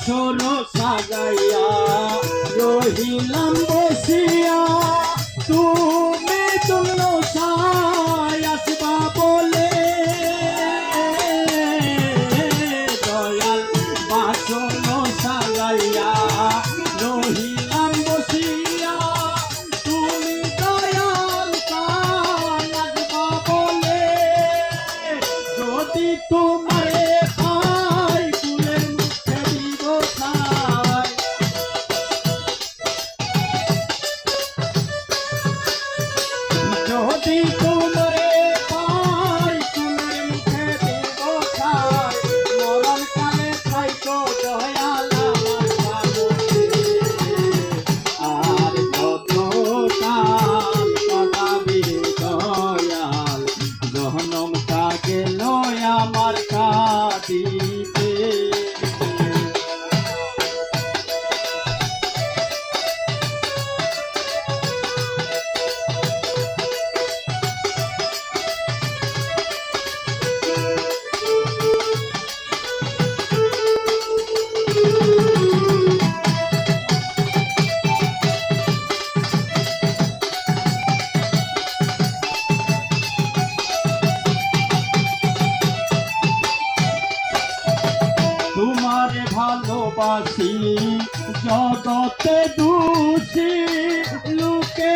বাসর সাজাইয়া রহিলাম বসিয়া তুমি তুল্য সাই আসবা বলে দয়াল বাসর সাজাইয়া রহিলাম বসিয়া তুমি দয়াল কাল আসবা বলে যদি তোমারে যদি তোমারে পাই ফুলের মুখে দিব খাই মরণ কালে খাইতো দয়াল আমার সামনে আর কত কাল কাটাবি দয়াল জহনমটা গেল আমার কাটিতে তোমারে ভালোবাসি জগতে দোষী লোকে